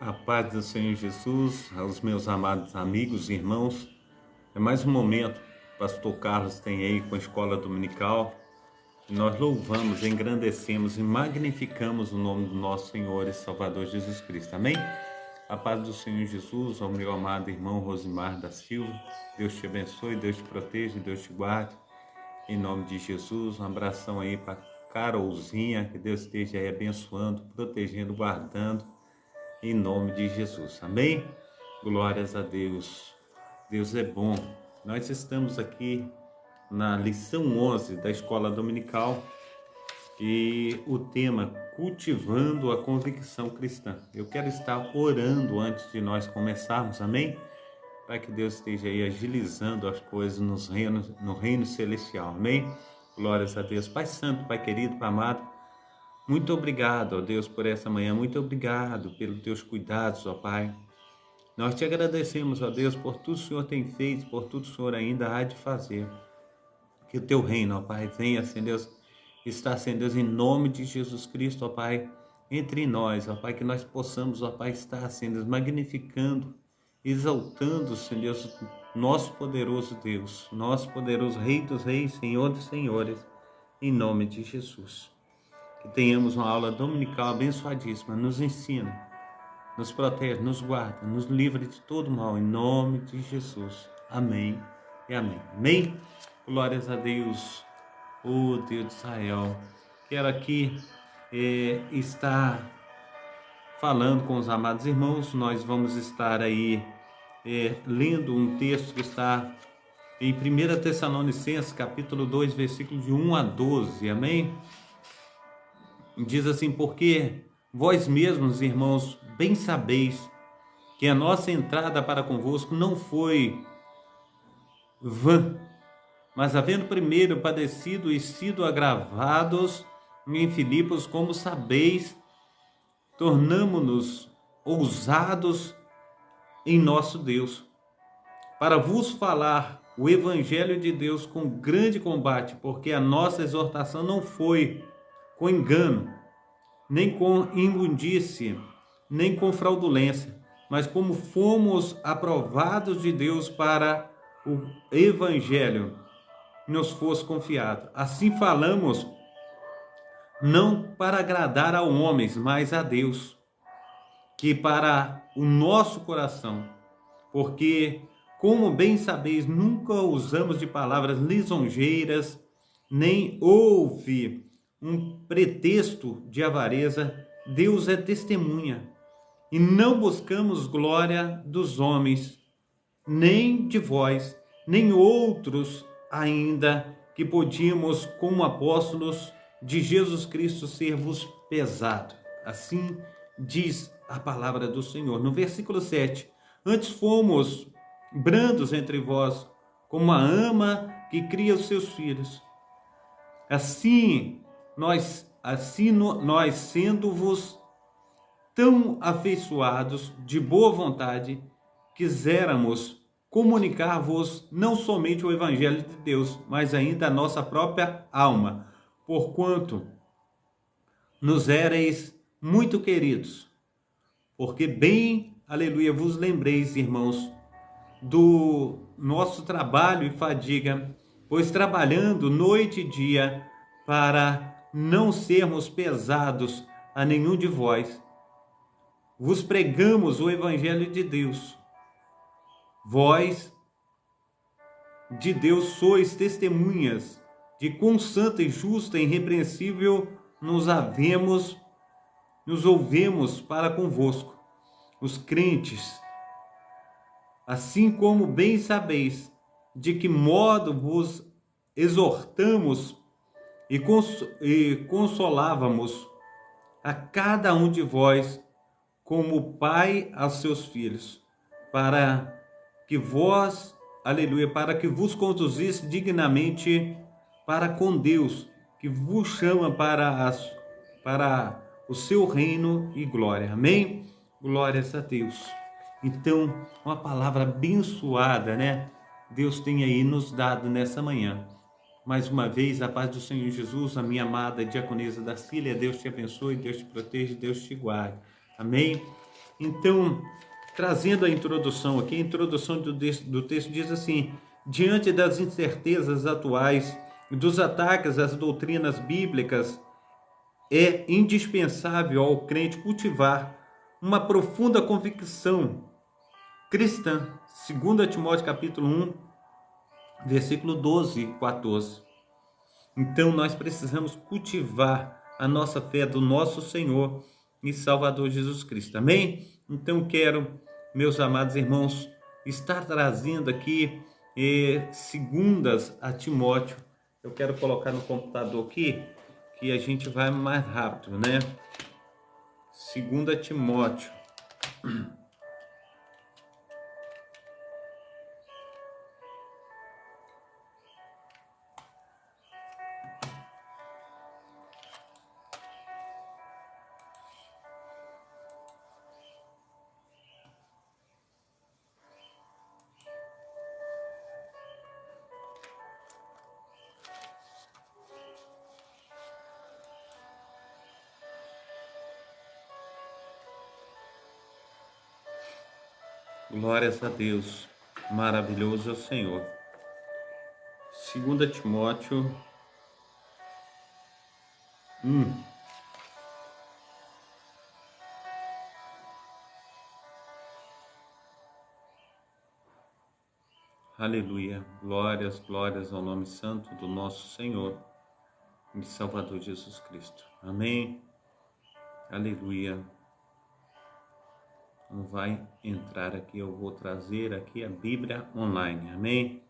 A paz do Senhor Jesus, aos meus amados amigos e irmãos. É mais um momento, o pastor Carlos tem aí com a escola dominical. Nós louvamos, engrandecemos e magnificamos o nome do nosso Senhor e Salvador Jesus Cristo. Amém? A paz do Senhor Jesus, ao meu amado irmão Rosimar da Silva. Deus te abençoe, Deus te proteja, Deus te guarde. Em nome de Jesus, um abração aí para Carolzinha, que Deus esteja aí abençoando, protegendo, guardando. Em nome de Jesus, amém? Glórias a Deus. Deus é bom. Nós estamos aqui na lição 11 da escola dominical e o tema cultivando a convicção cristã. Eu quero estar orando antes de nós começarmos, amém? Para que Deus esteja aí agilizando as coisas no reino celestial, amém? Glórias a Deus. Pai Santo, Pai querido, Pai amado, muito obrigado, ó Deus, por essa manhã. Muito obrigado pelos teus cuidados, ó Pai. Nós te agradecemos, ó Deus, por tudo que o Senhor tem feito, por tudo que o Senhor ainda há de fazer. Que o teu reino, ó Pai, venha, Senhor Deus, está, Senhor Deus, em nome de Jesus Cristo, ó Pai, entre nós, ó Pai, que nós possamos, ó Pai, estar, Senhor Deus, magnificando, exaltando, Senhor Deus, nosso poderoso Deus, nosso poderoso Rei dos Reis, Senhor dos Senhores, em nome de Jesus. Que tenhamos uma aula dominical abençoadíssima. Nos ensina, nos protege, nos guarda, nos livra de todo mal, em nome de Jesus. Amém e amém. Amém? Glórias a Deus, o Deus de Israel. Quero aqui estar falando com os amados irmãos. Nós vamos estar aí lendo um texto que está em 1 Tessalonicenses, capítulo 2, versículos de 1 a 12. Amém? Diz assim: porque vós mesmos, irmãos, bem sabeis que a nossa entrada para convosco não foi vã, mas havendo primeiro padecido e sido agravados em Filipos, como sabeis, tornamo-nos ousados em nosso Deus, para vos falar o evangelho de Deus com grande combate, porque a nossa exortação não foi com engano, nem com imundície, nem com fraudulência, mas como fomos aprovados de Deus para o evangelho nos fosse confiado. Assim falamos, não para agradar a homens, mas a Deus, que para o nosso coração, porque, como bem sabeis, nunca usamos de palavras lisonjeiras, nem houve um pretexto de avareza. Deus é testemunha, e não buscamos glória dos homens, nem de vós, nem outros ainda, que podíamos, como apóstolos de Jesus Cristo, ser-vos pesado. Assim diz a palavra do Senhor. No versículo 7, antes fomos brandos entre vós, como a ama que cria os seus filhos. Assim nós sendo-vos tão afeiçoados de boa vontade, quiséramos comunicar-vos não somente o evangelho de Deus, mas ainda a nossa própria alma, porquanto nos éreis muito queridos, porque bem, aleluia, vos lembreis, irmãos, do nosso trabalho e fadiga, pois trabalhando noite e dia para não sermos pesados a nenhum de vós, vos pregamos o evangelho de Deus. Vós de Deus sois testemunhas de quão santa e justa e irrepreensível nos ouvemos para convosco, os crentes, assim como bem sabeis de que modo vos exortamos e consolávamos a cada um de vós como pai aos seus filhos, para que vós, aleluia, para que vos conduzisse dignamente para com Deus, que vos chama para o seu reino e glória. Amém? Glórias a Deus. Então, uma palavra abençoada, né? Deus tem aí nos dado nessa manhã. Mais uma vez, a paz do Senhor Jesus, a minha amada diaconisa da Cília. Deus te abençoe, Deus te proteja, Deus te guarde. Amém? Então, trazendo a introdução aqui, a introdução do texto diz assim: diante das incertezas atuais, dos ataques às doutrinas bíblicas, é indispensável ao crente cultivar uma profunda convicção cristã. 2 Timóteo capítulo 1, versículo 12 e 14. Então nós precisamos cultivar a nossa fé do nosso Senhor e Salvador Jesus Cristo. Amém? Então quero, meus amados irmãos, estar trazendo aqui segundas a Timóteo. Eu quero colocar no computador aqui, que a gente vai mais rápido, né? 2 Timóteo. Glórias a Deus, maravilhoso é o Senhor. 2 Timóteo 1. Aleluia, glórias, glórias ao nome santo do nosso Senhor e Salvador Jesus Cristo. Amém, aleluia. Não vai entrar aqui, eu vou trazer aqui a Bíblia online, amém?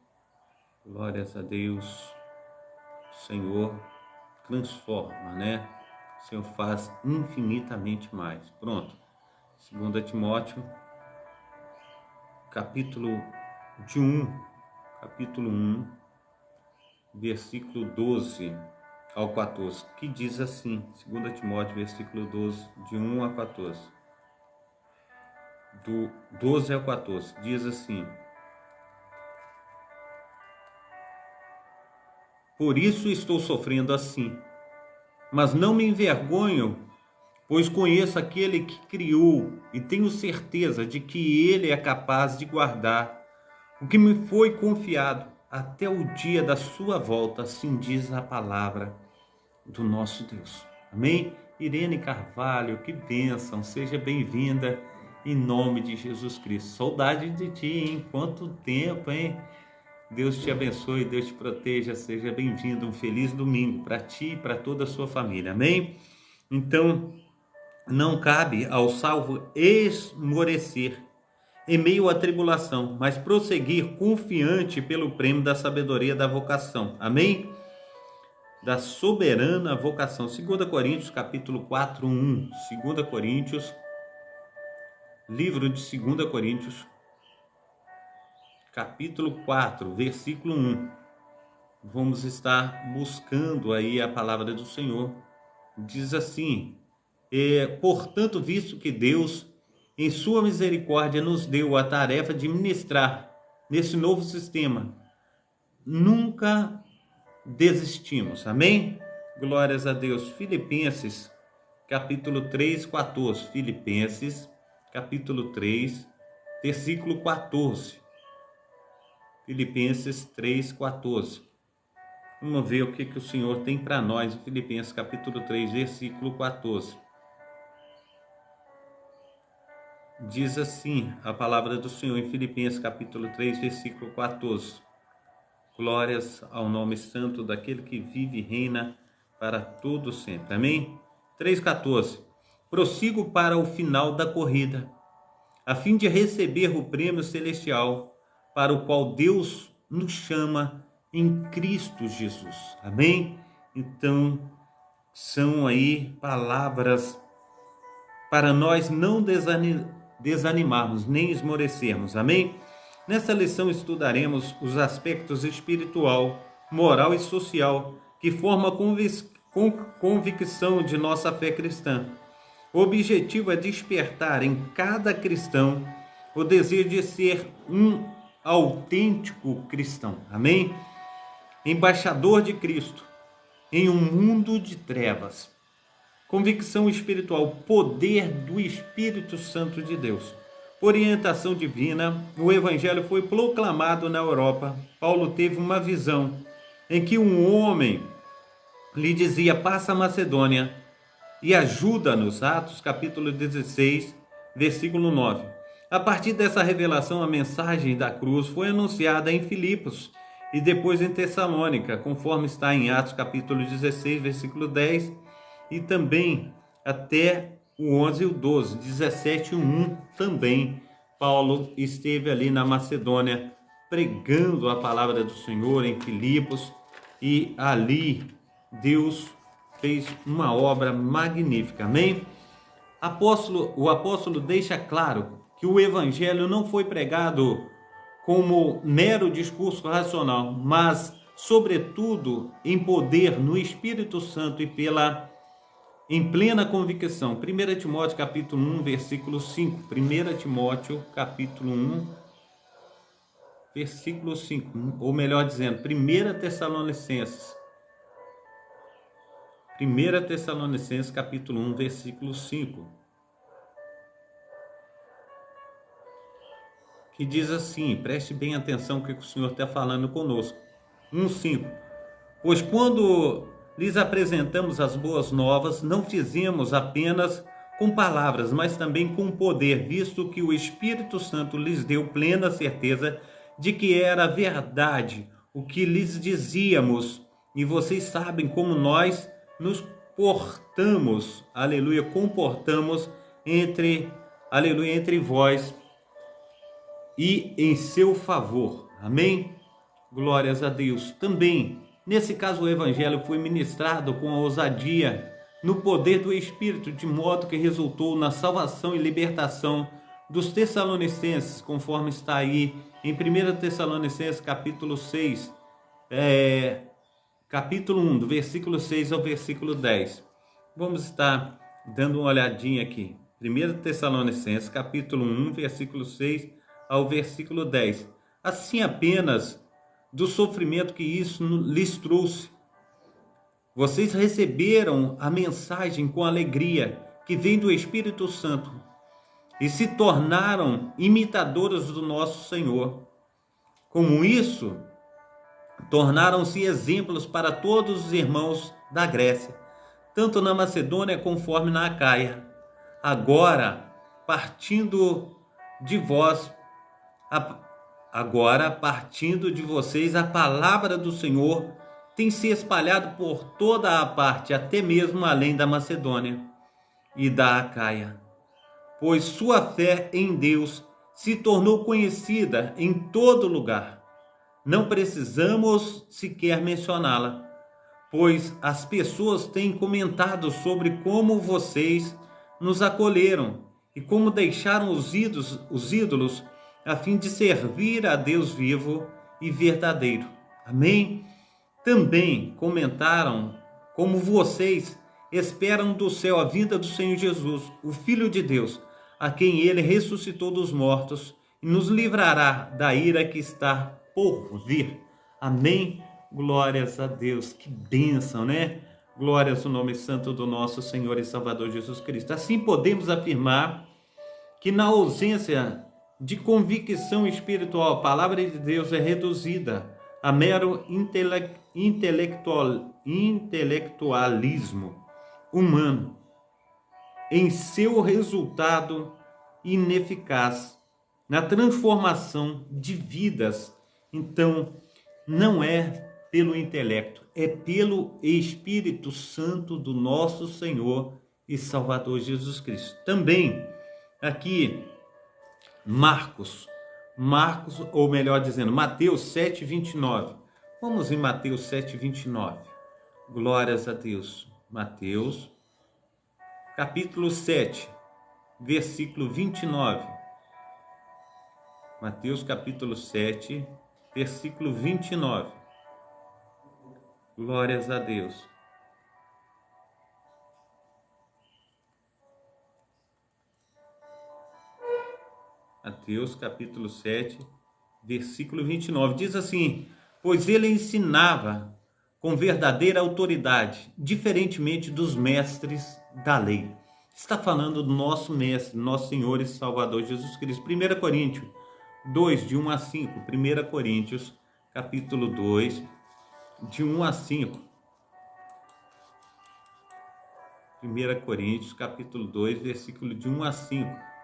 Glórias a Deus, o Senhor transforma, né? O Senhor faz infinitamente mais. Pronto, 2 Timóteo, capítulo 1, versículo 12 ao 14, que diz assim, 2 Timóteo, versículo 12, de 1 a 14. Do 12 ao 14, diz assim: por isso estou sofrendo assim, mas não me envergonho, pois conheço aquele que criou e tenho certeza de que ele é capaz de guardar o que me foi confiado até o dia da sua volta, assim diz a palavra do nosso Deus. Amém? Irene Carvalho, que bênção, seja bem-vinda em nome de Jesus Cristo. Saudade de ti, hein? Quanto tempo, hein? Deus te abençoe, Deus te proteja, seja bem-vindo. Um feliz domingo para ti e para toda a sua família. Amém? Então, não cabe ao salvo esmorecer em meio à tribulação, mas prosseguir confiante pelo prêmio da sabedoria da vocação. Amém? Da soberana vocação. 2 Coríntios, capítulo 4, 1. 2 Coríntios, livro de 2 Coríntios, capítulo 4, versículo 1. Vamos estar buscando aí a palavra do Senhor. Diz assim: portanto, visto que Deus, em sua misericórdia, nos deu a tarefa de ministrar nesse novo sistema, nunca desistimos. Amém? Glórias a Deus. Filipenses, capítulo 3, 14. Filipenses, capítulo 3, versículo 14. Filipenses 3, 14. Vamos ver o que o Senhor tem para nós em Filipenses, capítulo 3, versículo 14. Diz assim a palavra do Senhor em Filipenses, capítulo 3, versículo 14. Glórias ao nome santo daquele que vive e reina para todo sempre. Amém? 3,14. Prossigo para o final da corrida, a fim de receber o prêmio celestial para o qual Deus nos chama em Cristo Jesus. Amém? Então, são aí palavras para nós não desanimarmos, nem esmorecermos. Amém? Nessa lição estudaremos os aspectos espiritual, moral e social que formam a convicção de nossa fé cristã. O objetivo é despertar em cada cristão o desejo de ser um autêntico cristão. Amém? Embaixador de Cristo em um mundo de trevas. Convicção espiritual, poder do Espírito Santo de Deus. Por orientação divina, o Evangelho foi proclamado na Europa. Paulo teve uma visão em que um homem lhe dizia: passa a Macedônia e ajuda-nos. Atos capítulo 16, versículo 9. A partir dessa revelação, a mensagem da cruz foi anunciada em Filipos e depois em Tessalônica, conforme está em Atos capítulo 16, versículo 10, e também até o 11 e o 12, 17 e 1 também. Paulo esteve ali na Macedônia pregando a palavra do Senhor em Filipos, e ali Deus fez uma obra magnífica, amém? O apóstolo deixa claro que o evangelho não foi pregado como mero discurso racional, mas, sobretudo, em poder no Espírito Santo e em plena convicção. 1 Timóteo capítulo 1, versículo 5. 1 Timóteo capítulo 1, versículo 5. Ou melhor dizendo, 1 Tessalonicenses. 1 Tessalonicenses capítulo 1, versículo 5. Que diz assim, preste bem atenção que o Senhor está falando conosco. 1,5. Pois quando lhes apresentamos as boas novas, não fizemos apenas com palavras, mas também com poder, visto que o Espírito Santo lhes deu plena certeza de que era verdade o que lhes dizíamos, e vocês sabem como nós nos portamos, aleluia, comportamos entre vós e em seu favor, amém? Glórias a Deus. Também, nesse caso, o evangelho foi ministrado com a ousadia, no poder do Espírito, de modo que resultou na salvação e libertação dos tessalonicenses, conforme está aí em 1 Tessalonicenses capítulo 6, capítulo 1, do versículo 6 ao versículo 10. Vamos estar dando uma olhadinha aqui. 1 Tessalonicenses capítulo 1, versículo 6 ao versículo 10. Assim apenas do sofrimento que isso lhes trouxe. Vocês receberam a mensagem com alegria que vem do Espírito Santo e se tornaram imitadores do nosso Senhor. Como isso, tornaram-se exemplos para todos os irmãos da Grécia, tanto na Macedônia conforme na Acaia. Agora, partindo de vocês, a palavra do Senhor tem se espalhado por toda a parte, até mesmo além da Macedônia e da Acaia, pois sua fé em Deus se tornou conhecida em todo lugar. Não precisamos sequer mencioná-la, pois as pessoas têm comentado sobre como vocês nos acolheram e como deixaram os ídolos a fim de servir a Deus vivo e verdadeiro. Amém? Também comentaram como vocês esperam do céu a vinda do Senhor Jesus, o Filho de Deus, a quem ele ressuscitou dos mortos e nos livrará da ira que está por vir. Amém? Glórias a Deus. Que bênção, né? Glórias ao nome santo do nosso Senhor e Salvador Jesus Cristo. Assim podemos afirmar que na ausência de convicção espiritual, a palavra de Deus é reduzida a mero intelectualismo humano, em seu resultado ineficaz na transformação de vidas. Então, não é pelo intelecto, é pelo Espírito Santo do nosso Senhor e Salvador Jesus Cristo. Também aqui Marcos, ou melhor dizendo, Mateus 7:29. Vamos em Mateus 7:29. Glórias a Deus. Mateus, capítulo 7, versículo 29. Mateus, capítulo 7, versículo 29. Glórias a Deus. Mateus capítulo 7, versículo 29, diz assim: pois ele ensinava com verdadeira autoridade, diferentemente dos mestres da lei. Está falando do nosso Mestre, nosso Senhor e Salvador Jesus Cristo. 1 Coríntios 2, de 1 a 5. 1 Coríntios, capítulo 2, de 1 a 5. 1 Coríntios, capítulo 2, versículo de 1 a 5.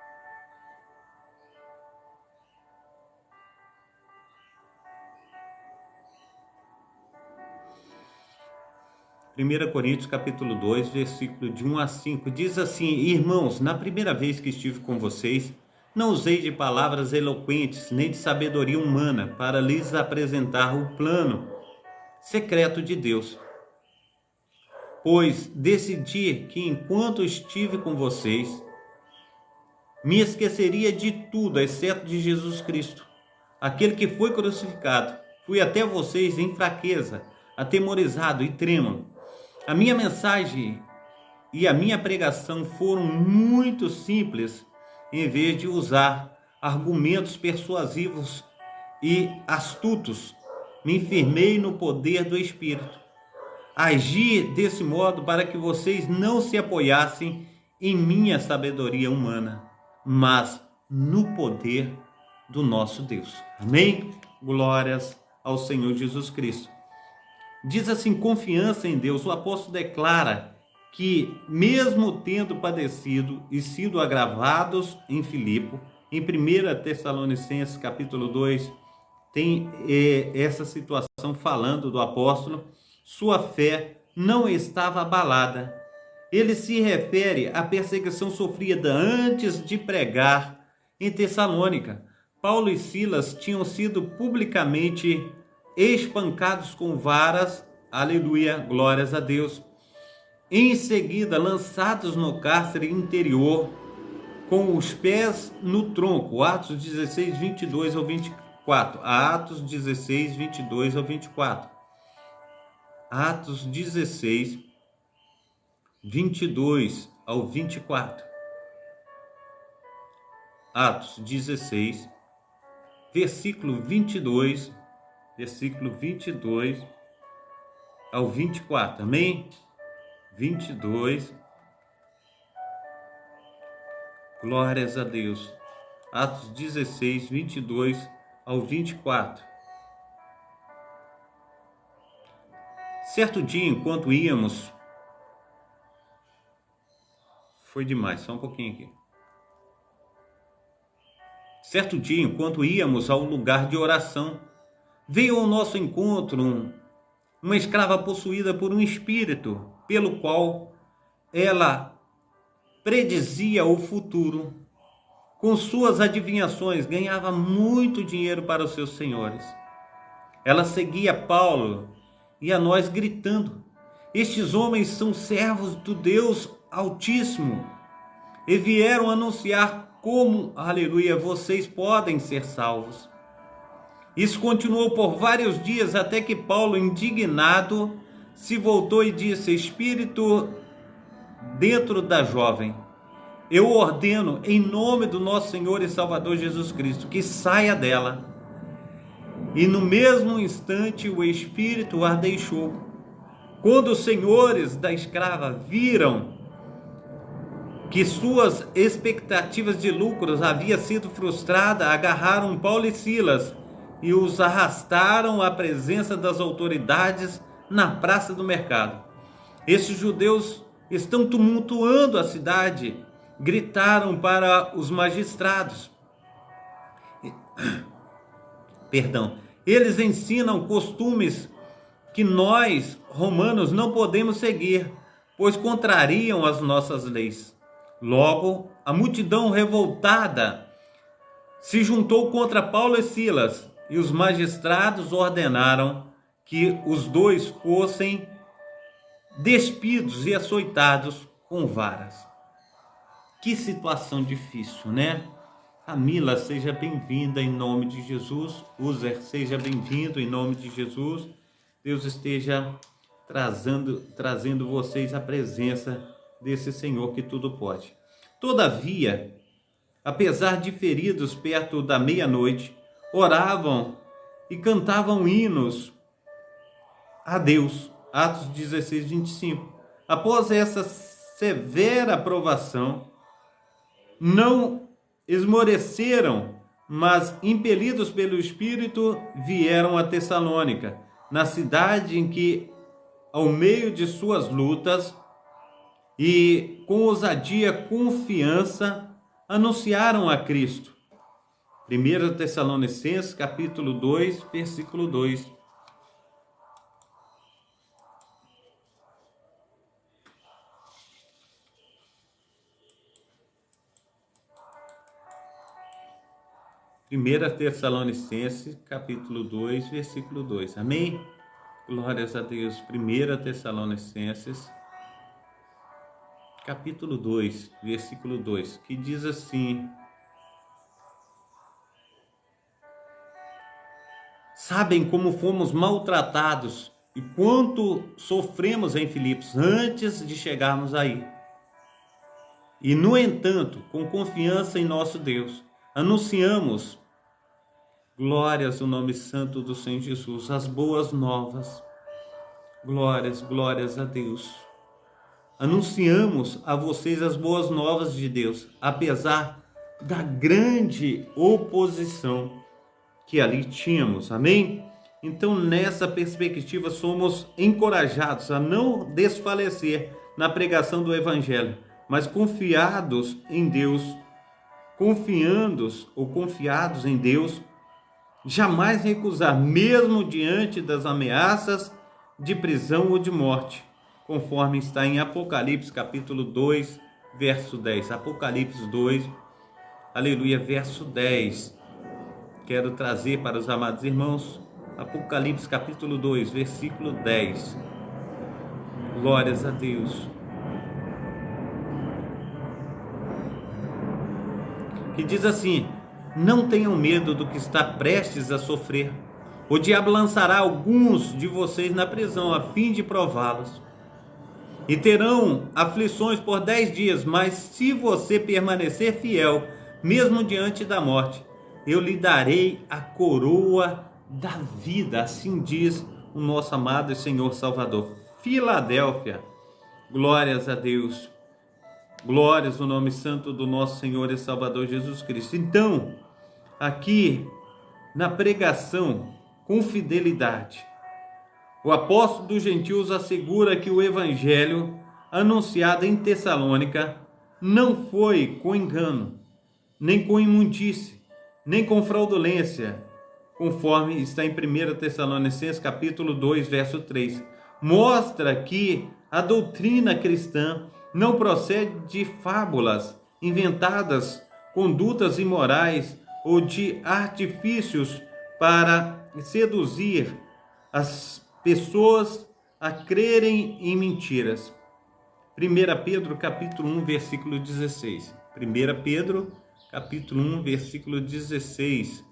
Primeira Coríntios, capítulo 2, versículo de 1 a 5, diz assim: Irmãos, na primeira vez que estive com vocês, não usei de palavras eloquentes, nem de sabedoria humana, para lhes apresentar o plano secreto de Deus. Pois decidi que enquanto estive com vocês, me esqueceria de tudo, exceto de Jesus Cristo, aquele que foi crucificado. Fui até vocês em fraqueza, atemorizado e trêmulo. A minha mensagem e a minha pregação foram muito simples, em vez de usar argumentos persuasivos e astutos. Me firmei no poder do Espírito. Agi desse modo para que vocês não se apoiassem em minha sabedoria humana, mas no poder do nosso Deus. Amém? Glórias ao Senhor Jesus Cristo. Diz assim, confiança em Deus. O apóstolo declara que, mesmo tendo padecido e sido agravados em Filipe, em 1 Tessalonicenses capítulo 2, tem essa situação falando do apóstolo, sua fé não estava abalada. Ele se refere à perseguição sofrida antes de pregar em Tessalônica. Paulo e Silas tinham sido publicamente espancados com varas, aleluia, glórias a Deus. Em seguida, lançados no cárcere interior, com os pés no tronco, Atos 16, 22 ao 24. Atos 16, 22 ao 24. Atos 16, 22 ao 24. Atos 16, versículo 22 ao 24, amém? 22, glórias a Deus. Atos 16, 22 ao 24. Certo dia, enquanto íamos... Foi demais, só um pouquinho aqui. Certo dia, enquanto íamos ao lugar de oração, veio ao nosso encontro uma escrava possuída por um espírito, pelo qual ela predizia o futuro. Com suas adivinhações, ganhava muito dinheiro para os seus senhores. Ela seguia Paulo e a nós gritando: estes homens são servos do Deus Altíssimo e vieram anunciar como, aleluia, vocês podem ser salvos. Isso continuou por vários dias, até que Paulo, indignado, se voltou e disse: espírito dentro da jovem, eu ordeno em nome do nosso Senhor e Salvador Jesus Cristo que saia dela. E no mesmo instante o espírito a deixou. Quando os senhores da escrava viram que suas expectativas de lucros haviam sido frustradas, agarraram Paulo e Silas e os arrastaram à presença das autoridades na praça do mercado. Estes judeus estão tumultuando a cidade, gritaram para os magistrados. Eles ensinam costumes que nós, romanos, não podemos seguir, pois contrariam as nossas leis. Logo, a multidão revoltada se juntou contra Paulo e Silas, e os magistrados ordenaram que os dois fossem despidos e açoitados com varas. Que situação difícil, né? Camila, seja bem-vinda em nome de Jesus. Uzer, seja bem-vindo em nome de Jesus. Deus esteja trazendo vocês à presença desse Senhor que tudo pode. Todavia, apesar de feridos perto da meia-noite, oravam e cantavam hinos a Deus. Atos 16, 25. Após essa severa provação, não esmoreceram, mas, impelidos pelo Espírito, vieram a Tessalônica, na cidade em que, ao meio de suas lutas e com ousadia, confiança, anunciaram a Cristo. 1 Tessalonicenses, capítulo 2, versículo 2. Primeira Tessalonicenses, capítulo 2, versículo 2. Amém? Glórias a Deus. 1 Tessalonicenses, capítulo 2, versículo 2, que diz assim: sabem como fomos maltratados e quanto sofremos em Filipos antes de chegarmos aí. E, no entanto, com confiança em nosso Deus, anunciamos, glórias ao nome santo do Senhor Jesus, as boas novas. Glórias a Deus. Anunciamos a vocês as boas novas de Deus, apesar da grande oposição que ali tínhamos. Amém? Então, nessa perspectiva, somos encorajados a não desfalecer na pregação do Evangelho, mas confiados em Deus, confiados em Deus, jamais recusar, mesmo diante das ameaças de prisão ou de morte, conforme está em Apocalipse, capítulo 2, verso 10. Apocalipse 2, aleluia, verso 10. Quero trazer para os amados irmãos, Apocalipse, capítulo 2, versículo 10. Glórias a Deus. Que diz assim: não tenham medo do que está prestes a sofrer. O diabo lançará alguns de vocês na prisão a fim de prová-los. E terão aflições por 10 dias, mas se você permanecer fiel, mesmo diante da morte, eu lhe darei a coroa da vida. Assim diz o nosso amado Senhor Salvador. Filadélfia, glórias a Deus. Glórias ao nome santo do nosso Senhor e Salvador Jesus Cristo. Então, aqui na pregação com fidelidade, o apóstolo dos gentios assegura que o evangelho anunciado em Tessalônica não foi com engano, nem com imundície, nem com fraudulência, conforme está em 1 Tessalonicenses capítulo 2, verso 3. Mostra que a doutrina cristã não procede de fábulas inventadas, condutas imorais ou de artifícios para seduzir as pessoas a crerem em mentiras. 1 Pedro capítulo 1, versículo 16. 1 Pedro capítulo 1, versículo 16.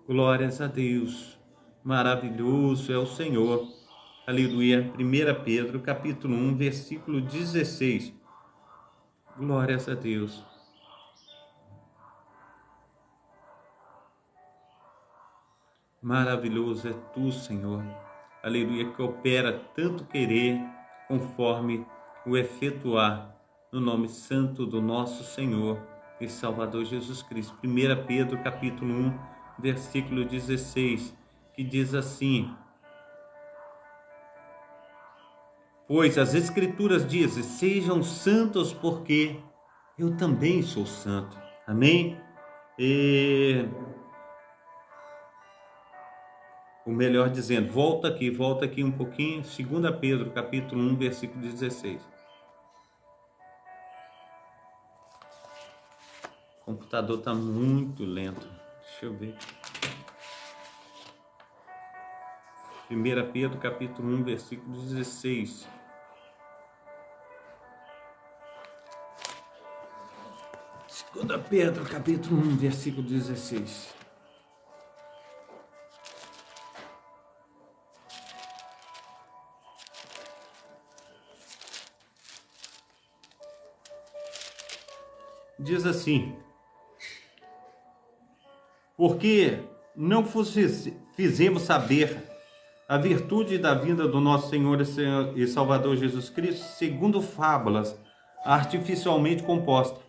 Glórias a Deus. Maravilhoso é o Senhor. Aleluia. 1 Pedro capítulo 1, versículo 16. Glórias a Deus. Maravilhoso é tu, Senhor. Aleluia, que opera tanto querer conforme o efetuar, no nome santo do nosso Senhor e Salvador Jesus Cristo. 1 Pedro capítulo 1, versículo 16, que diz assim: pois as Escrituras dizem, sejam santos porque eu também sou santo. Amém? O melhor dizendo, volta aqui um pouquinho, 2 Pedro, capítulo 1, versículo 16. O computador está muito lento. Deixa eu ver. 1 Pedro, capítulo 1, versículo 16. Segunda Pedro, capítulo 1, versículo 16. Diz assim: porque não fizemos saber a virtude da vinda do nosso Senhor e Salvador Jesus Cristo segundo fábulas, artificialmente composta,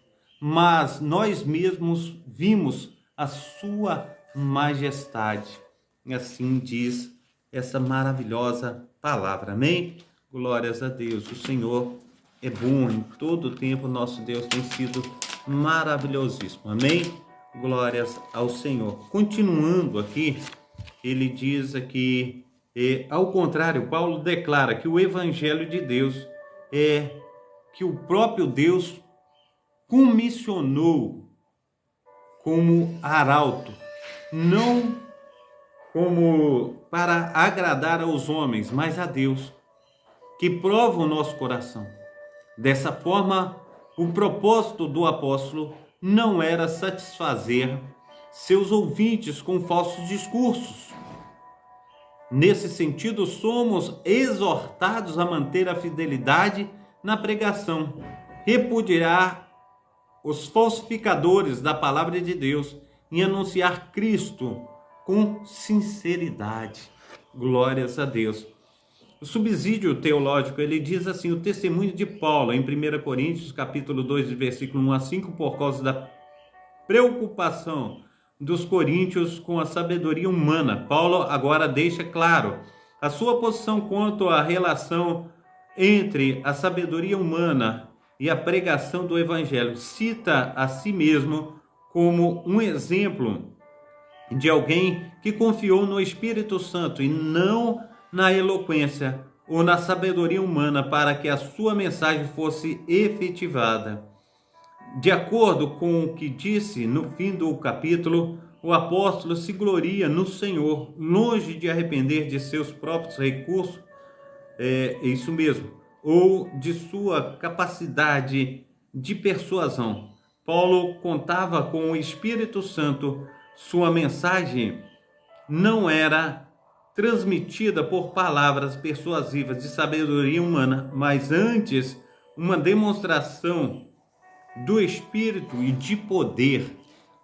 mas nós mesmos vimos a sua majestade. E assim diz essa maravilhosa palavra. Amém? Glórias a Deus. O Senhor é bom em todo o tempo. Nosso Deus tem sido maravilhosíssimo. Amém? Glórias ao Senhor. Continuando aqui, ele diz aqui, ao contrário, Paulo declara que o Evangelho de Deus é que o próprio Deus comissionou como arauto, não como para agradar aos homens, mas a Deus, que prova o nosso coração. Dessa forma, o propósito do apóstolo não era satisfazer seus ouvintes com falsos discursos. Nesse sentido, somos exortados a manter a fidelidade na pregação, repudiar os falsificadores da palavra de Deus e anunciar Cristo com sinceridade. Glórias a Deus. O subsídio teológico, ele diz assim, o testemunho de Paulo em 1 Coríntios, capítulo 2, versículo 1 a 5, por causa da preocupação dos coríntios com a sabedoria humana. Paulo agora deixa claro a sua posição quanto à relação entre a sabedoria humana e a pregação do evangelho. Cita a si mesmo como um exemplo de alguém que confiou no Espírito Santo e não na eloquência ou na sabedoria humana para que a sua mensagem fosse efetivada. De acordo com o que disse no fim do capítulo, o apóstolo se gloria no Senhor, longe de arrepender de seus próprios recursos, isso mesmo, ou de sua capacidade de persuasão. Paulo contava com o Espírito Santo. Sua mensagem não era transmitida por palavras persuasivas de sabedoria humana, mas antes uma demonstração do Espírito e de poder.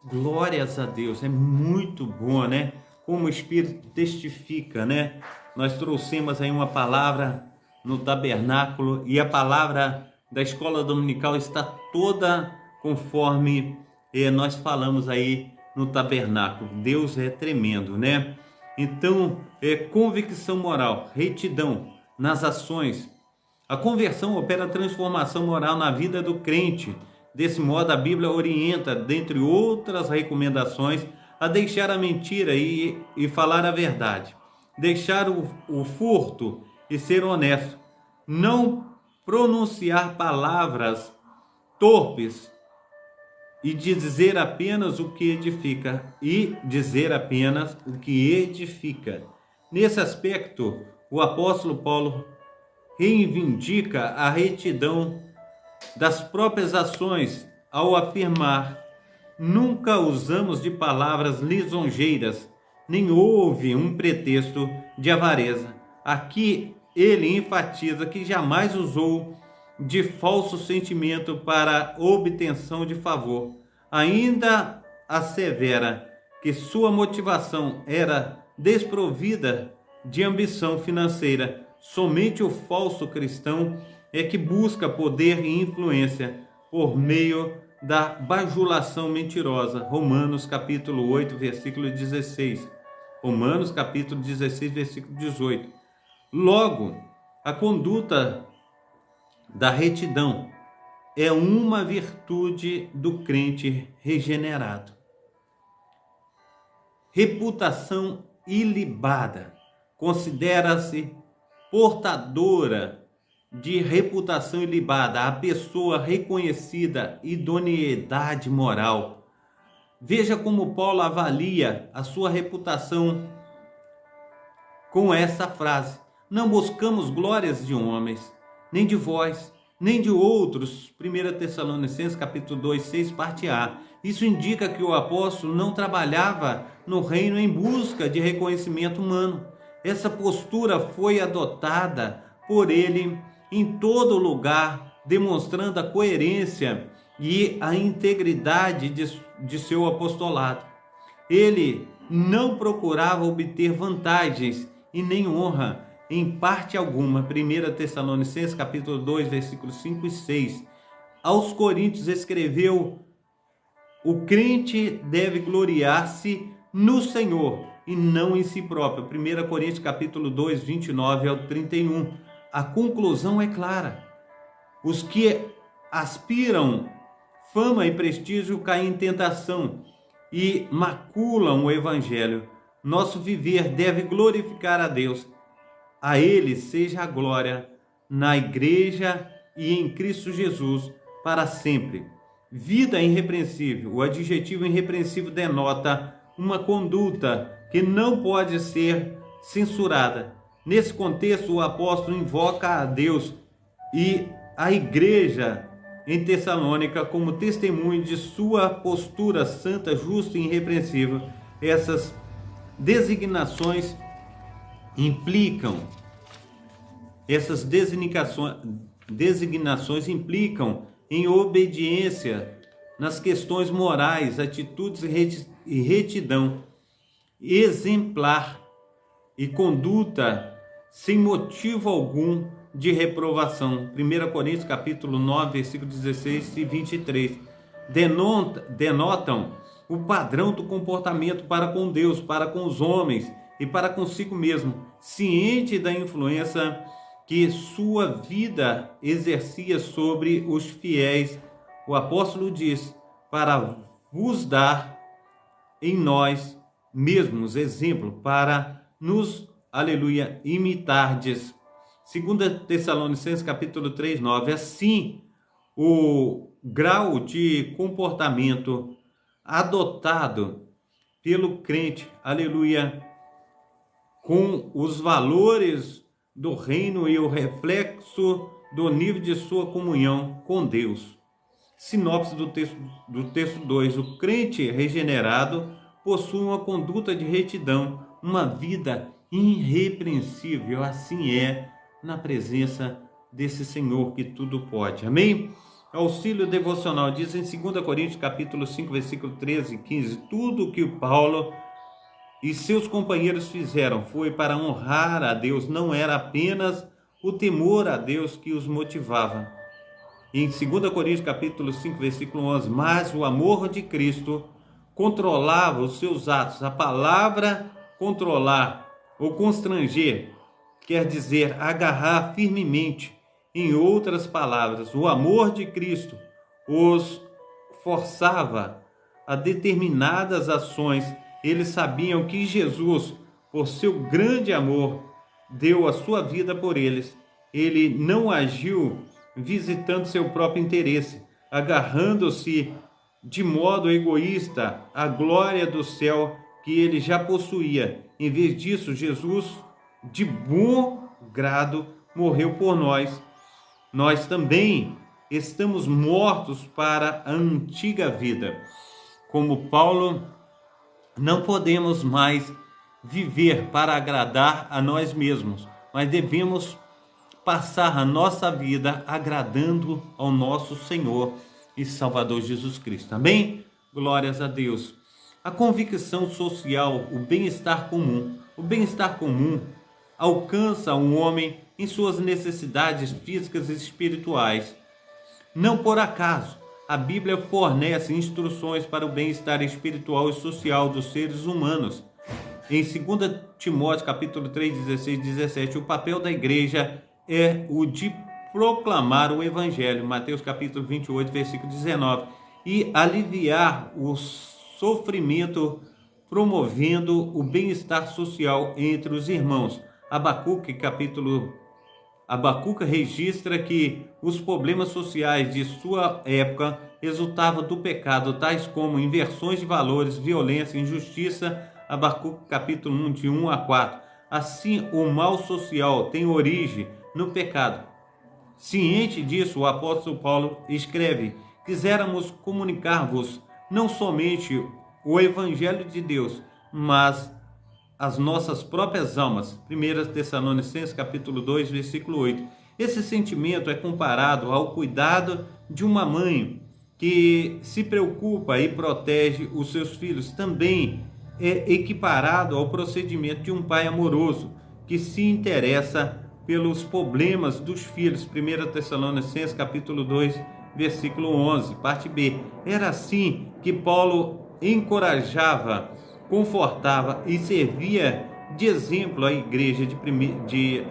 Glórias a Deus, é muito bom, né? Como o Espírito testifica, né? Nós trouxemos aí uma palavra no tabernáculo e a palavra da escola dominical está toda conforme nós falamos aí no tabernáculo. Deus é tremendo, né? Então, convicção moral, retidão nas ações. A conversão opera transformação moral na vida do crente. Desse modo, a Bíblia orienta, dentre outras recomendações, a deixar a mentira e falar a verdade. Deixar o furto e ser honesto. Não pronunciar palavras torpes e dizer apenas o que edifica. Nesse aspecto, o apóstolo Paulo reivindica a retidão das próprias ações ao afirmar: nunca usamos de palavras lisonjeiras, nem houve um pretexto de avareza. Aqui ele enfatiza que jamais usou de falso sentimento para obtenção de favor. Ainda assevera que sua motivação era desprovida de ambição financeira. Somente o falso cristão é que busca poder e influência por meio da bajulação mentirosa. Romanos capítulo 8, versículo 16. Romanos capítulo 16, versículo 18. Logo, a conduta da retidão é uma virtude do crente regenerado. Reputação ilibada. Considera-se portadora de reputação ilibada a pessoa reconhecida idoneidade moral. Veja como Paulo avalia a sua reputação com essa frase: não buscamos glórias de homens, nem de vós, nem de outros. 1 Tessalonicenses capítulo 2, 6, parte A. Isso indica que o apóstolo não trabalhava no reino em busca de reconhecimento humano. Essa postura foi adotada por ele em todo lugar, demonstrando a coerência e a integridade de seu apostolado. Ele não procurava obter vantagens e nem honra em parte alguma. 1 Tessalonicenses capítulo 2, versículos 5 e 6. aos Coríntios escreveu: o crente deve gloriar-se no Senhor e não em si próprio. 1 Coríntios capítulo 2, 29 ao 31. A conclusão é clara. Os que aspiram fama e prestígio caem em tentação e maculam o Evangelho. Nosso viver deve glorificar a Deus. A Ele seja a glória na Igreja e em Cristo Jesus para sempre. Vida irrepreensível. O adjetivo irrepreensível denota uma conduta que não pode ser censurada. Nesse contexto, o apóstolo invoca a Deus e a igreja em Tessalônica como testemunho de sua postura santa, justa e irrepreensível. Essas designações implicam em obediência nas questões morais, atitudes e retidão exemplar e conduta sem motivo algum de reprovação. 1 Coríntios capítulo 9, versículos 16 e 23 denotam o padrão do comportamento para com Deus, para com os homens e para consigo mesmo, ciente da influência que sua vida exercia sobre os fiéis. O apóstolo diz: para vos dar em nós mesmos exemplo, para nos, aleluia, imitardes. 2 Tessalonicenses capítulo 3, 9. Assim, o grau de comportamento adotado pelo crente, aleluia, com os valores do reino e o reflexo do nível de sua comunhão com Deus. Sinopse do texto 2. O crente regenerado possui uma conduta de retidão, uma vida irrepreensível. Assim é na presença desse Senhor que tudo pode. Amém? Auxílio devocional diz em 2 Coríntios capítulo 5, versículo 13 e 15: tudo o que o Paulo e seus companheiros fizeram foi para honrar a Deus, não era apenas o temor a Deus que os motivava. Em 2 Coríntios capítulo 5, versículo 11: mas o amor de Cristo controlava os seus atos. A palavra controlar ou constranger quer dizer agarrar firmemente. Em outras palavras, o amor de Cristo os forçava a determinadas ações. Eles sabiam que Jesus, por seu grande amor, deu a sua vida por eles. Ele não agiu visitando seu próprio interesse, agarrando-se de modo egoísta à glória do céu que ele já possuía. Em vez disso, Jesus, de bom grado, morreu por nós. Nós também estamos mortos para a antiga vida. Como Paulo, não podemos mais viver para agradar a nós mesmos, mas devemos passar a nossa vida agradando ao nosso Senhor e Salvador Jesus Cristo. Amém? Glórias a Deus. A convicção social, o bem-estar comum. O bem-estar comum alcança o homem em suas necessidades físicas e espirituais. Não por acaso, a Bíblia fornece instruções para o bem-estar espiritual e social dos seres humanos. Em 2 Timóteo capítulo 3, 16 e 17, o papel da igreja é o de proclamar o Evangelho, Mateus capítulo 28, versículo 19, e aliviar o sofrimento, promovendo o bem-estar social entre os irmãos. Abacuca registra que os problemas sociais de sua época resultavam do pecado, tais como inversões de valores, violência, injustiça. Abacuca capítulo 1, de 1 a 4. Assim, o mal social tem origem no pecado. Ciente disso, o apóstolo Paulo escreve: quiséramos comunicar-vos não somente o Evangelho de Deus, mas as nossas próprias almas. 1 Tessalonicenses capítulo 2, versículo 8. Esse sentimento é comparado ao cuidado de uma mãe que se preocupa e protege os seus filhos. Também é equiparado ao procedimento de um pai amoroso que se interessa pelos problemas dos filhos. 1 Tessalonicenses capítulo 2, versículo 11, parte B. Era assim que Paulo encorajava, confortava e servia de exemplo à igreja,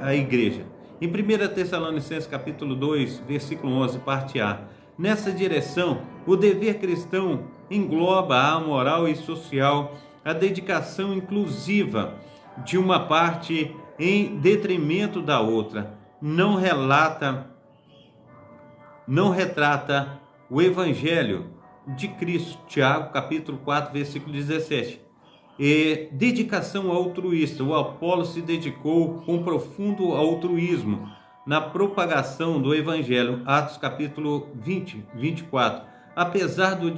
a igreja. Em 1 Tessalonicenses capítulo 2, versículo 11, parte A. Nessa direção, o dever cristão engloba a moral e social, a dedicação inclusiva de uma parte em detrimento da outra. Não retrata o evangelho de Cristo. Tiago, capítulo 4, versículo 17. Dedicação altruísta. O Apolo se dedicou com profundo altruísmo na propagação do evangelho. Atos, capítulo 20, 24. Apesar do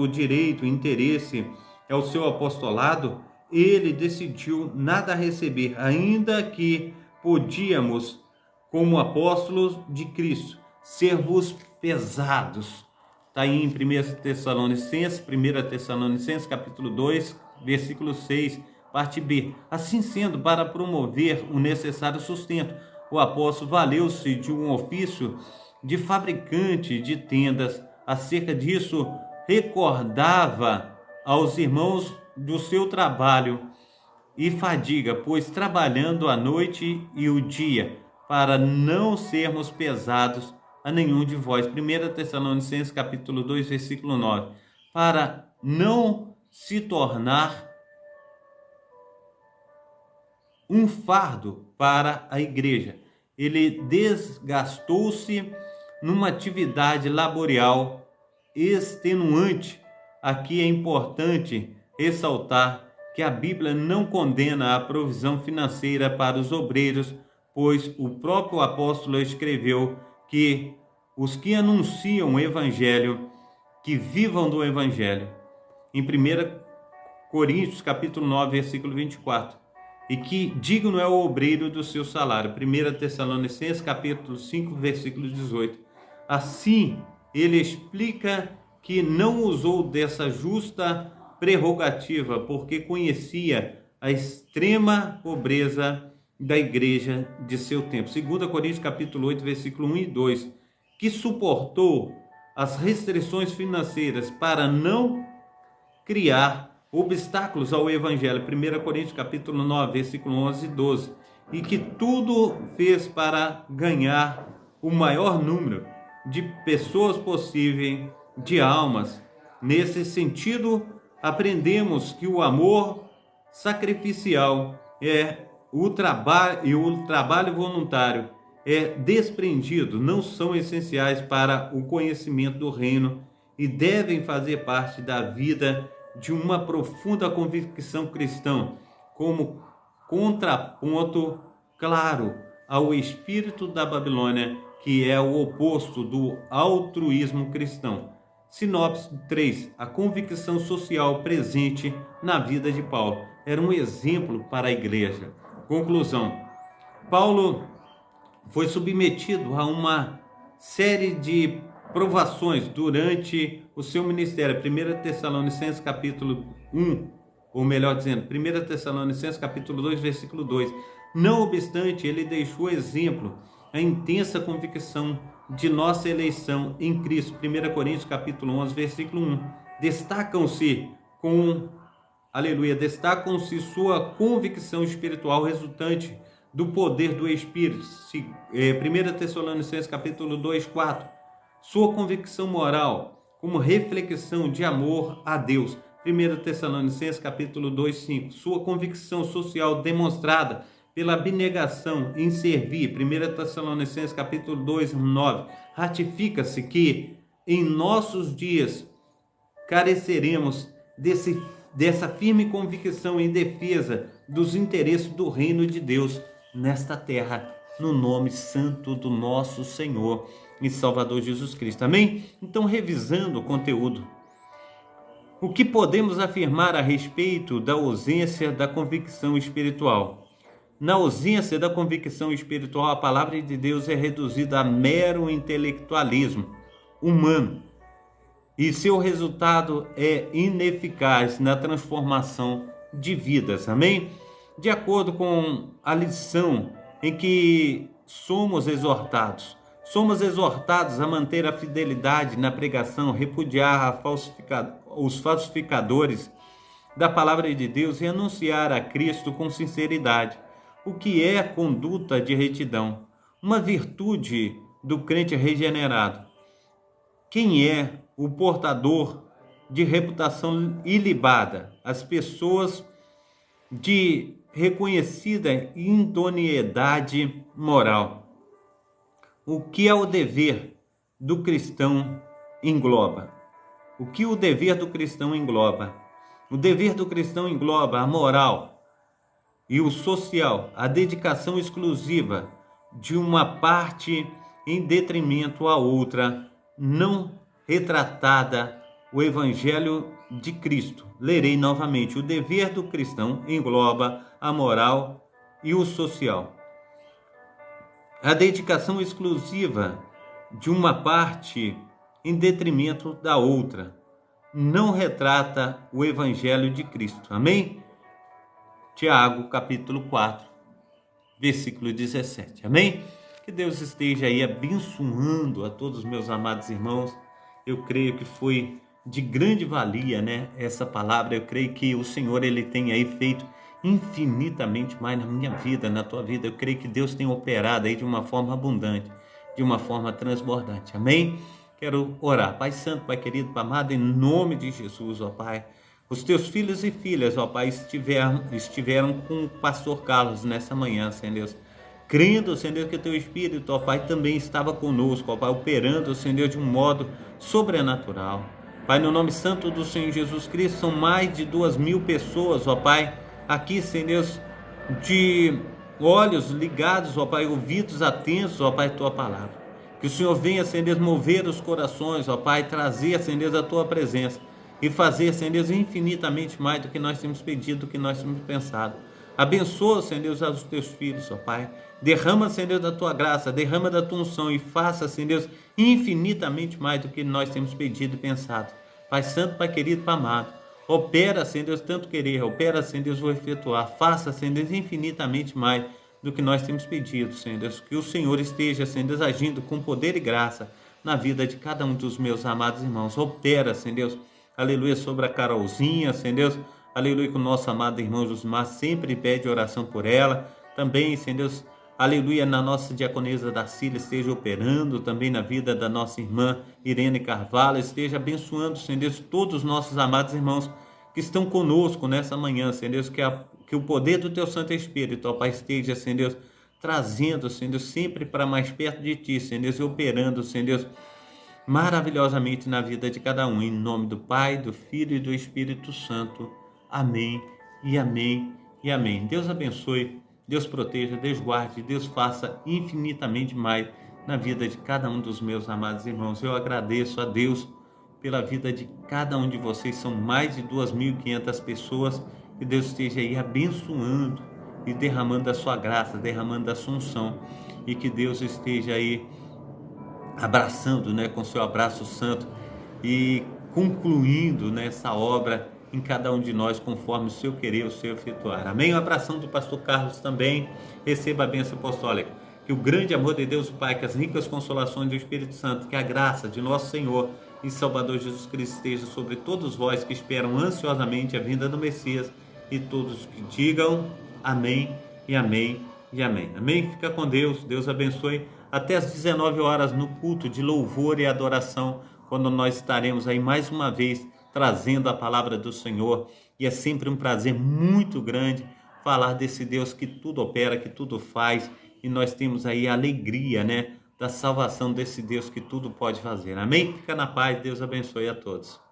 direito e interesse ao seu apostolado, ele decidiu nada receber, ainda que podíamos, como apóstolos de Cristo, servos pesados. Está aí em 1 Tessalonicenses, capítulo 2, versículo 6, parte B. Assim sendo, para promover o necessário sustento, o apóstolo valeu-se de um ofício de fabricante de tendas. Acerca disso, recordava aos irmãos do seu trabalho e fadiga, pois trabalhando a noite e o dia, para não sermos pesados a nenhum de vós. 1 Tessalonicenses capítulo 2, versículo 9. Para não se tornar um fardo para a igreja. Ele desgastou-se numa atividade laboral extenuante. Aqui é importante ressaltar que a Bíblia não condena a provisão financeira para os obreiros, pois o próprio apóstolo escreveu que os que anunciam o evangelho, que vivam do evangelho, em 1 Coríntios capítulo 9, versículo 24, e que digno é o obreiro do seu salário. 1 Tessalonicenses capítulo 5, versículo 18. Assim, ele explica que não usou dessa justa prerrogativa, porque conhecia a extrema pobreza da igreja de seu tempo. 2 Coríntios capítulo 8, versículo 1 e 2, que suportou as restrições financeiras para não criar obstáculos ao evangelho. 1 Coríntios capítulo 9, versículo 11 e 12, e que tudo fez para ganhar o maior número de pessoas possível, de almas. Nesse sentido, aprendemos que o amor sacrificial o trabalho voluntário desprendido não são essenciais para o conhecimento do reino e devem fazer parte da vida de uma profunda convicção cristã, como contraponto claro ao espírito da Babilônia, que é o oposto do altruísmo cristão. Sinopse 3. A convicção social presente na vida de Paulo era um exemplo para a igreja. Conclusão. Paulo foi submetido a uma série de provações durante o seu ministério. 1 Tessalonicenses capítulo 1, ou melhor dizendo, 1 Tessalonicenses capítulo 2, versículo 2. Não obstante, ele deixou exemplo a intensa convicção de nossa eleição em Cristo. 1 Coríntios capítulo 11, versículo 1. Destacam-se sua convicção espiritual resultante do poder do Espírito. 1 Tessalonicenses capítulo 2, 4. Sua convicção moral como reflexão de amor a Deus. 1 Tessalonicenses capítulo 2, 5. Sua convicção social demonstrada pela abnegação em servir. 1 Tessalonicenses capítulo 2, 9. Ratifica-se que em nossos dias careceremos dessa firme convicção em defesa dos interesses do reino de Deus nesta terra, no nome santo do nosso Senhor e Salvador Jesus Cristo. Amém? Então, revisando o conteúdo, o que podemos afirmar a respeito da ausência da convicção espiritual? Na ausência da convicção espiritual, a palavra de Deus é reduzida a mero intelectualismo humano e seu resultado é ineficaz na transformação de vidas. Amém? De acordo com a lição em que somos exortados, Somos exortados a manter a fidelidade na pregação, repudiar os falsificadores da palavra de Deus e anunciar a Cristo com sinceridade. O que é a conduta de retidão? Uma virtude do crente regenerado. Quem é o portador de reputação ilibada? As pessoas de reconhecida idoneidade moral. O que é o dever do cristão engloba? O que o dever do cristão engloba? O dever do cristão engloba a moral e o social, a dedicação exclusiva de uma parte em detrimento à outra, não retratada, o Evangelho de Cristo. Lerei novamente. O dever do cristão engloba a moral e o social. A dedicação exclusiva de uma parte em detrimento da outra não retrata o Evangelho de Cristo. Amém? Tiago, capítulo 4, versículo 17. Amém? Que Deus esteja aí abençoando a todos os meus amados irmãos. Eu creio que foi de grande valia, né, essa palavra. Eu creio que o Senhor, Ele tem aí feito infinitamente mais na minha vida, na tua vida. Eu creio que Deus tem operado aí de uma forma abundante, de uma forma transbordante. Amém? Quero orar. Pai Santo, Pai querido, Pai amado, em nome de Jesus, ó Pai. Os teus filhos e filhas, ó Pai, estiveram com o pastor Carlos nessa manhã, Senhor Deus. Crendo, Senhor Deus, que o teu Espírito, ó Pai, também estava conosco, ó Pai, operando, Senhor Deus, de um modo sobrenatural. Pai, no nome santo do Senhor Jesus Cristo, são mais de 2.000 pessoas, ó Pai, aqui, Senhor Deus, de olhos ligados, ó Pai, ouvidos atentos, ó Pai, tua palavra. Que o Senhor venha, Senhor Deus, mover os corações, ó Pai, trazer, Senhor Deus, a tua presença e fazer, Senhor Deus, infinitamente mais do que nós temos pedido, do que nós temos pensado. Abençoa, Senhor Deus, aos teus filhos, ó Pai. Derrama, Senhor Deus, da tua graça, derrama da tua unção e faça, Senhor Deus, infinitamente mais do que nós temos pedido e pensado. Pai Santo, Pai querido, Pai amado, opera, Senhor Deus, tanto querer, opera, Senhor Deus, vou efetuar. Faça, Senhor Deus, infinitamente mais do que nós temos pedido, Senhor Deus. Que o Senhor esteja, Senhor Deus, agindo com poder e graça na vida de cada um dos meus amados irmãos. Opera, Senhor Deus, aleluia, sobre a Carolzinha, Senhor Deus, aleluia, que o nosso amado irmão Josimar sempre pede oração por ela. Também, Senhor Deus, aleluia, na nossa diaconisa Darcília esteja operando, também na vida da nossa irmã Irene Carvalho, esteja abençoando, Senhor Deus, todos os nossos amados irmãos que estão conosco nessa manhã, Senhor Deus, que o poder do teu Santo Espírito, ó Pai, esteja, Senhor Deus, trazendo, Senhor Deus, sempre para mais perto de ti, Senhor Deus, e operando, Senhor Deus, maravilhosamente na vida de cada um, em nome do Pai, do Filho e do Espírito Santo. Amém e amém e amém. Deus abençoe, Deus proteja, Deus guarde, Deus faça infinitamente mais na vida de cada um dos meus amados irmãos. Eu agradeço a Deus pela vida de cada um de vocês. São mais de 2.500 pessoas. Que Deus esteja aí abençoando e derramando a sua graça, derramando a sua unção. E que Deus esteja aí abraçando, né, com seu abraço santo e concluindo nessa obra em cada um de nós, conforme o seu querer, o seu efetuar. Amém? Um abração do pastor Carlos também. Receba a bênção apostólica. Que o grande amor de Deus, o Pai, que as ricas consolações do Espírito Santo, que a graça de nosso Senhor e Salvador Jesus Cristo esteja sobre todos vós que esperam ansiosamente a vinda do Messias, e todos que digam amém e amém e amém. Amém? Fica com Deus. Deus abençoe. Até às 19 horas no culto de louvor e adoração, quando nós estaremos aí mais uma vez trazendo a palavra do Senhor. E é sempre um prazer muito grande falar desse Deus que tudo opera, que tudo faz, e nós temos aí a alegria, né, da salvação desse Deus que tudo pode fazer. Amém? Fica na paz. Deus abençoe a todos.